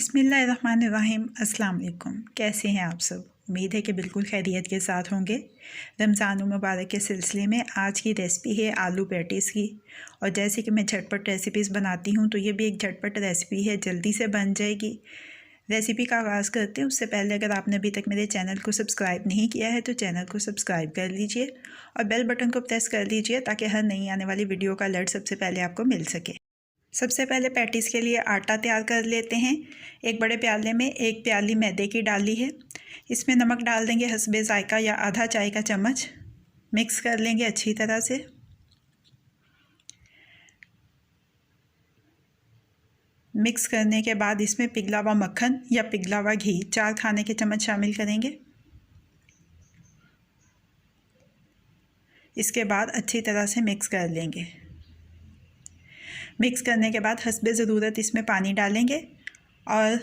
बिस्मिल्लाहिर्रहमानिर्रहीम। अस्सलाम वालेकुम। कैसे हैं आप सब? उम्मीद है कि बिल्कुल खैरियत के साथ होंगे। रमज़ान मुबारक के सिलसिले में आज की रेसिपी है आलू पैटीज़ की। और जैसे कि मैं झटपट रेसिपीज़ बनाती हूँ तो ये भी एक झटपट रेसिपी है, जल्दी से बन जाएगी। रेसिपी का आगाज़ करते हैं उससे पहले अगर आपने अभी तक मेरे चैनल को सब्सक्राइब नहीं किया है तो चैनल को सब्सक्राइब कर लीजिए और बेल बटन को प्रेस कर लीजिए ताकि हर नई आने वाली वीडियो का अलर्ट सबसे पहले आपको मिल सके। सबसे पहले पैटीज़ के लिए आटा तैयार कर लेते हैं। एक बड़े प्याले में 1 प्याली मैदे की डाली है। इसमें नमक डाल देंगे हस्बे ज़ायका या आधा चाय का चम्मच। मिक्स कर लेंगे अच्छी तरह से। मिक्स करने के बाद इसमें पिघला हुआ मक्खन या पिघला हुआ घी 4 खाने के चम्मच शामिल करेंगे। इसके बाद अच्छी तरह से मिक्स कर लेंगे। मिक्स करने के बाद हस्बे ज़रूरत इसमें पानी डालेंगे और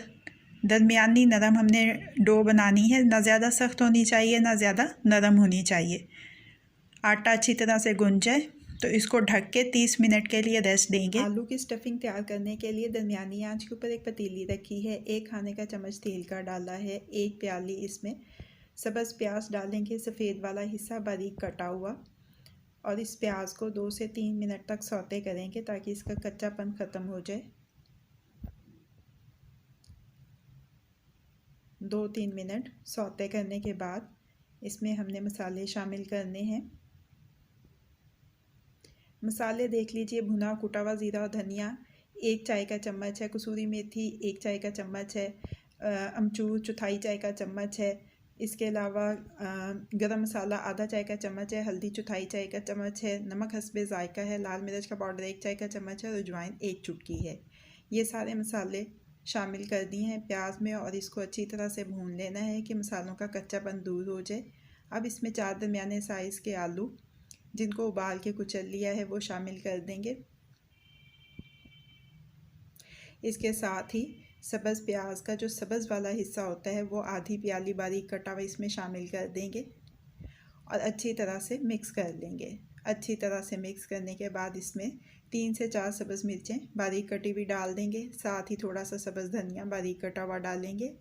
दरमियानी नरम हमने डो बनानी है, ना ज़्यादा सख्त होनी चाहिए ना ज़्यादा नरम होनी चाहिए। आटा अच्छी तरह से गूंज जाए तो इसको ढक के 30 मिनट के लिए रेस्ट देंगे। आलू की स्टफिंग तैयार करने के लिए दरमियानी आंच के ऊपर एक पतीली रखी है। 1 खाने का चम्मच तेल का डाला है। 1 प्याली इसमें सब्ज़ प्याज डालेंगे, सफ़ेद वाला हिस्सा बारीक कटा हुआ। और इस प्याज को 2 से 3 मिनट तक सौते करेंगे ताकि इसका कच्चापन ख़त्म हो जाए। 2-3 मिनट सौते करने के बाद इसमें हमने मसाले शामिल करने हैं। मसाले देख लीजिए, भुना कुटा हुआ ज़ीरा और धनिया 1 चाय का चम्मच है, कसूरी मेथी 1 चाय का चम्मच है, अमचूर चौथाई चाय का चम्मच है। इसके अलावा गरम मसाला आधा चाय का चम्मच है, हल्दी चौथाई चाय का चम्मच है, नमक हस्बे ज़ायका है, लाल मिर्च का पाउडर 1 चाय का चम्मच है और अजवाइन 1 चुटकी है। ये सारे मसाले शामिल कर दिए हैं प्याज में और इसको अच्छी तरह से भून लेना है कि मसालों का कच्चापन दूर हो जाए। अब इसमें 4 दरमियाने साइज़ के आलू जिनको उबाल के कुचल लिया है वो शामिल कर देंगे। इसके साथ ही सब्ज़ प्याज का जो सब्ज़ वाला हिस्सा होता है वो आधी प्याली बारीक कटा हुआ इसमें शामिल कर देंगे और अच्छी तरह से मिक्स कर लेंगे। अच्छी तरह से मिक्स करने के बाद इसमें 3 से 4 सब्ज़ मिर्चें बारीक कटी हुई डाल देंगे। साथ ही थोड़ा सा सब्ज़ धनिया बारीक कटा हुआ डालेंगे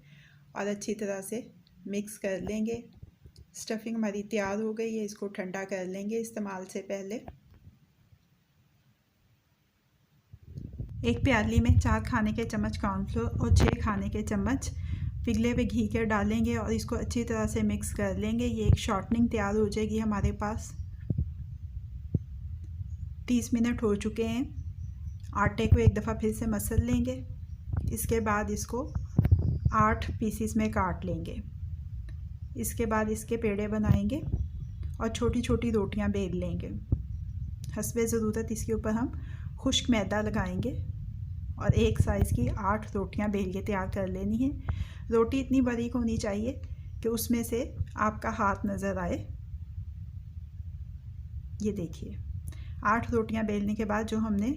और अच्छी तरह से मिक्स कर लेंगे। स्टफिंग हमारी तैयार हो गई है, इसको ठंडा कर लेंगे इस्तेमाल से पहले। 1 प्याली में 4 खाने के चम्मच कॉर्नफ्लोर और 6 खाने के चम्मच पिघले हुए घी के डालेंगे और इसको अच्छी तरह से मिक्स कर लेंगे। ये एक शॉर्टनिंग तैयार हो जाएगी हमारे पास। 30 मिनट हो चुके हैं। आटे को एक दफ़ा फिर से मसल लेंगे। इसके बाद इसको 8 पीसीस में काट लेंगे। इसके बाद इसके पेड़े बनाएंगे और छोटी छोटी रोटियां बेल लेंगे। हस्बे ज़रूरत इसके ऊपर हम खुश्क मैदा लगाएंगे और एक साइज़ की 8 रोटियां बेल के तैयार कर लेनी है। रोटी इतनी बारीक होनी चाहिए कि उसमें से आपका हाथ नज़र आए। ये देखिए, 8 रोटियां बेलने के बाद जो हमने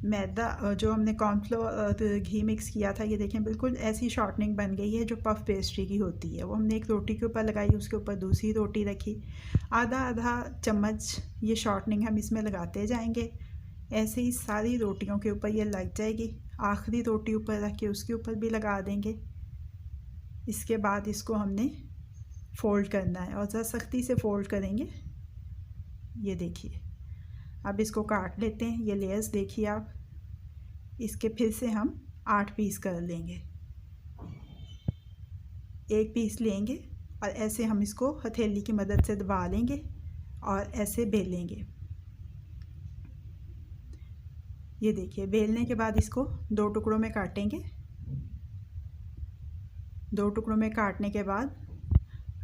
मैदा जो हमने कॉर्नफ्लोर और घी मिक्स किया था, ये देखें बिल्कुल ऐसी शॉर्टनिंग बन गई है जो पफ पेस्ट्री की होती है। वो हमने एक रोटी के ऊपर लगाई, उसके ऊपर दूसरी रोटी रखी, आधा आधा चम्मच ये शॉर्टनिंग हम इसमें लगाते जाएंगे। ऐसे ही सारी रोटियों के ऊपर ये लग जाएगी। आखिरी रोटी ऊपर रख के उसके ऊपर भी लगा देंगे। इसके बाद इसको हमने फ़ोल्ड करना है और ज़रा सख्ती से फ़ोल्ड करेंगे। ये देखिए, अब इसको काट लेते हैं। ये लेयर्स देखिए आप, इसके फिर से हम 8 पीस कर लेंगे। 1 पीस लेंगे और ऐसे हम इसको हथेली की मदद से दबा लेंगे और ऐसे बेलेंगे। ये देखिए, बेलने के बाद इसको 2 टुकड़ों में काटेंगे। 2 टुकड़ों में काटने के बाद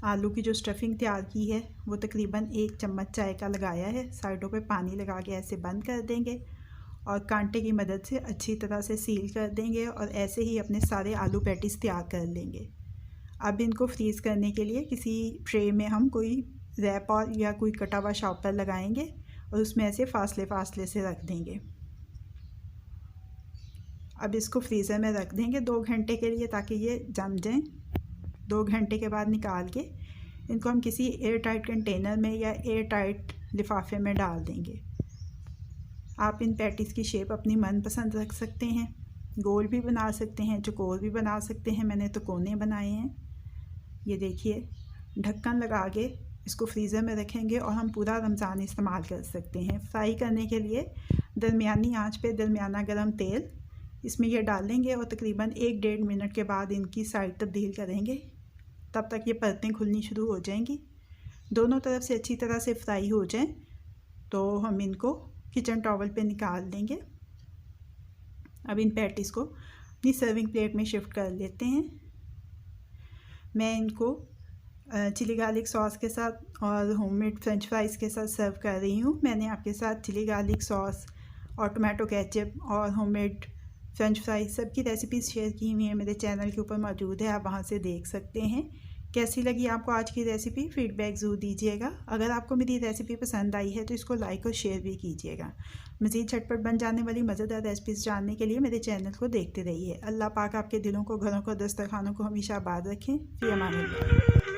आलू की जो स्टफिंग तैयार की है वो तकरीबन 1 चम्मच चाय का लगाया है। साइडों पे पानी लगा के ऐसे बंद कर देंगे और कांटे की मदद से अच्छी तरह से सील कर देंगे और ऐसे ही अपने सारे आलू पैटीज़ तैयार कर लेंगे। अब इनको फ्रीज़ करने के लिए किसी ट्रे में हम कोई रैप और या कोई कटा हुआ शॉपर लगाएंगे और उसमें ऐसे फासले फासले से रख देंगे। अब इसको फ्रीज़र में रख देंगे 2 घंटे के लिए ताकि ये जम जाएं। 2 घंटे के बाद निकाल के इनको हम किसी एयर टाइट कंटेनर में या एयर टाइट लिफाफे में डाल देंगे। आप इन पैटीज़ की शेप अपनी मनपसंद रख सकते हैं। गोल भी बना सकते हैं, चौकोर भी बना सकते हैं। मैंने तो कोने बनाए हैं। ये देखिए, ढक्कन लगा के इसको फ्रीज़र में रखेंगे और हम पूरा रमज़ान इस्तेमाल कर सकते हैं। फ्राई करने के लिए दरमियानी आंच पे दरमियाना गरम तेल इसमें ये डालेंगे और तकरीबन 1-1.5 मिनट के बाद इनकी साइड तब्दील करेंगे। तब तक ये परतें खुलनी शुरू हो जाएंगी। दोनों तरफ से अच्छी तरह से फ्राई हो जाएं तो हम इनको किचन टॉवल पे निकाल देंगे। अब इन पैटीज़ को अपनी सर्विंग प्लेट में शिफ्ट कर लेते हैं। मैं इनको चिली गार्लिक सॉस के साथ और होममेड फ्रेंच फ्राइज़ के साथ सर्व कर रही हूँ। मैंने आपके साथ चिली गार्लिक सॉस और टोमेटो केचप और होममेड फ्रेंच फ्राइज सब की रेसिपीज़ शेयर की हुई हैं, मेरे चैनल के ऊपर मौजूद है, आप वहाँ से देख सकते हैं। कैसी लगी आपको आज की रेसिपी, फीडबैक ज़रूर दीजिएगा। अगर आपको मेरी रेसिपी पसंद आई है तो इसको लाइक और शेयर भी कीजिएगा। मज़ीद झटपट बन जाने वाली मज़ेदार रेसिपीज़ जानने के लिए मेरे चैनल को देखते रहिए। अल्लाह पाक आपके दिलों को, घरों को, दस्तरखानों को हमेशा आबाद रखें। फ़ी अमान अल्लाह।